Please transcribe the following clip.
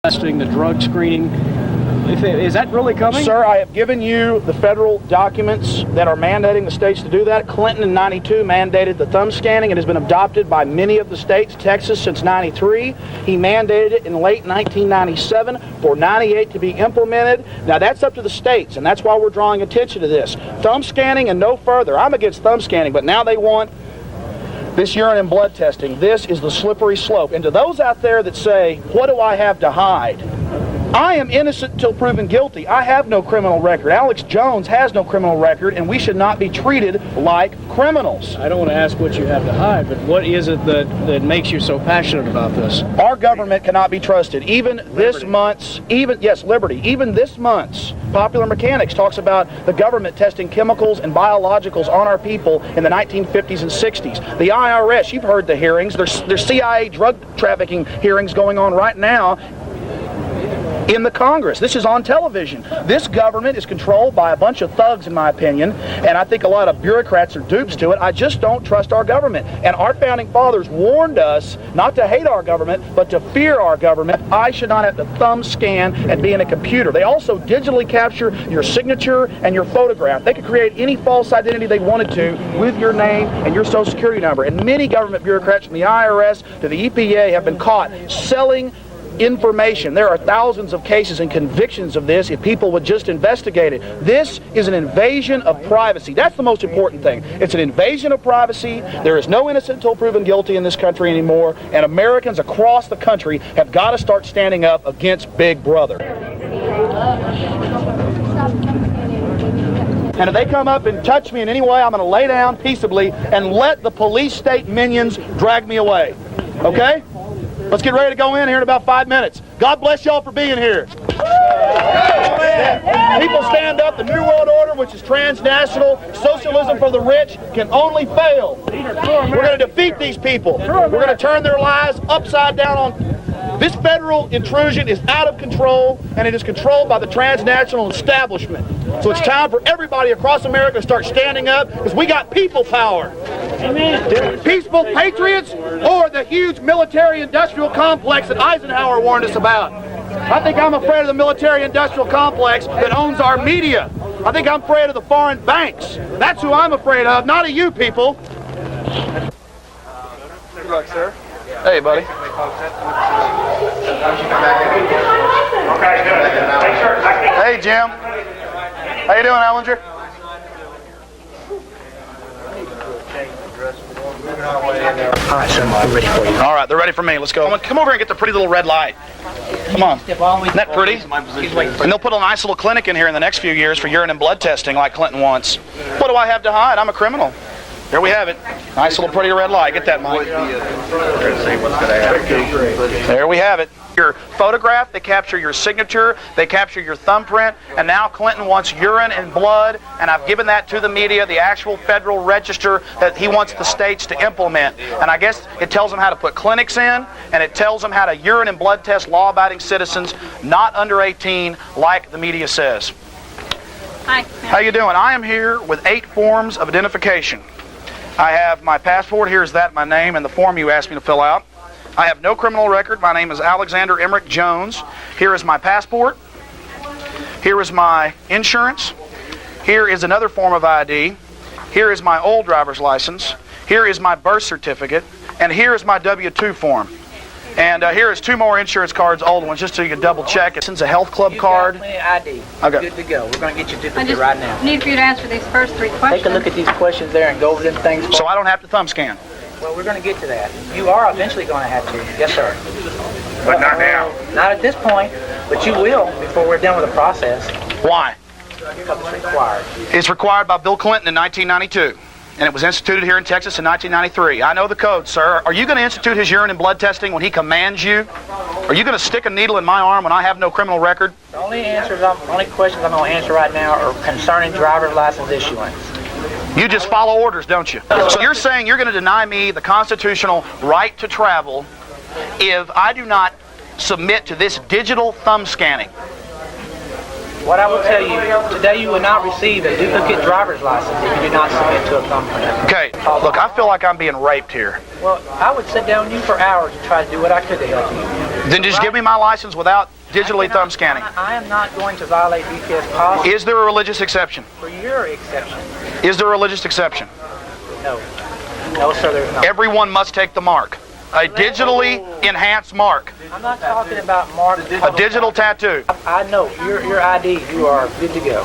testing, the drug screening. Is that really coming? Sir, I have given you the federal documents that are mandating the states to do that. Clinton in '92 mandated the thumb scanning. It has been adopted by many of the states. Texas since '93. He mandated it in late 1997 for '98 to be implemented. Now that's up to the states, and that's why we're drawing attention to this. Thumb scanning and no further. I'm against thumb scanning, but now they want this urine and blood testing. This is the slippery slope. And to those out there that say, what do I have to hide? I am innocent until proven guilty. I have no criminal record. Alex Jones has no criminal record, and we should not be treated like criminals. I don't want to ask what you have to hide, but what is it that makes you so passionate about this? Our government cannot be trusted. Even this month's, liberty. Even this month's Popular Mechanics talks about the government testing chemicals and biologicals on our people in the 1950s and 60s. The IRS, you've heard the hearings. There's CIA drug trafficking hearings going on right now in the Congress. This is on television. This government is controlled by a bunch of thugs, in my opinion, and I think a lot of bureaucrats are dupes to it. I just don't trust our government. And our founding fathers warned us not to hate our government, but to fear our government. I should not have to thumb scan and be in a computer. They also digitally capture your signature and your photograph. They could create any false identity they wanted to with your name and your social security number. And many government bureaucrats from the IRS to the EPA have been caught selling information. There are thousands of cases and convictions of this if people would just investigate it. This is an invasion of privacy. That's the most important thing. It's an invasion of privacy. There is no innocent until proven guilty in this country anymore, and Americans across the country have got to start standing up against Big Brother. And if they come up and touch me in any way, I'm going to lay down peaceably and let the police state minions drag me away. Okay? Let's get ready to go in here in about 5 minutes. God bless y'all for being here. People stand up. The New World Order, which is transnational, socialism for the rich, can only fail. We're going to defeat these people. We're going to turn their lives upside down on. This federal intrusion is out of control, and it is controlled by the transnational establishment. So it's time for everybody across America to start standing up, because we got people power. Amen. Peaceful patriots or the huge military-industrial complex that Eisenhower warned us about. I think I'm afraid of the military-industrial complex that owns our media. I think I'm afraid of the foreign banks. That's who I'm afraid of, not of you people. Good luck, sir. Hey, buddy. Okay, good. Hey, Jim. How you doing, Ellinger? All right, sir, we're ready for you. All right, they're ready for me. Let's go. Come over here and get the pretty little red light. Come on. Isn't that pretty? And they'll put a nice little clinic in here in the next few years for urine and blood testing like Clinton wants. What do I have to hide? I'm a criminal. Here we have it. Nice little pretty red light. Get that, Mike. There we have it. Your photograph, they capture your signature, they capture your thumbprint, and now Clinton wants urine and blood, and I've given that to the media, the actual federal register that he wants the states to implement. And I guess it tells them how to put clinics in, and it tells them how to urine and blood test law-abiding citizens not under 18 like the media says. Hi. How you doing? I am here with 8 forms of identification. I have my passport. Here's that, my name, and the form you asked me to fill out. I have no criminal record. My name is Alexander Emmerich Jones. Here is my passport. Here is my insurance. Here is another form of ID. Here is my old driver's license. Here is my birth certificate. And here is my W-2 form. And here is 2 more insurance cards, old ones, just so you can double check. It's a health club card. You got plenty of ID. Okay. Good to go. We're going to get you duplicate right now. I need for you to answer these first 3 questions. Take a look at these questions there and go over them things. So I don't have to thumb scan. Well, we're going to get to that. You are eventually going to have to. Yes, sir. But not now. Not at this point, but you will before we're done with the process. Why? Because it's required. It's required by Bill Clinton in 1992. And it was instituted here in Texas in 1993. I know the code, sir. Are you going to institute his urine and blood testing when he commands you? Are you going to stick a needle in my arm when I have no criminal record? The only questions I'm going to answer right now are concerning driver's license issuance. You just follow orders, don't you? So you're saying you're going to deny me the constitutional right to travel if I do not submit to this digital thumb scanning? What I will tell you, today you will not receive a duplicate driver's license if you do not submit to a thumbprint. Okay, look, I feel like I'm being raped here. Well, I would sit down with you for hours and try to do what I could to help you. Then just give me my license without digitally thumb scanning. I am not going to violate DPS policy Is there a religious exception? for your exception. Is there a religious exception? No. No, sir, there's not. Everyone must take the mark. A digitally enhanced mark. I'm not talking about mark. A digital tattoo. I know. Your ID, you are good to go.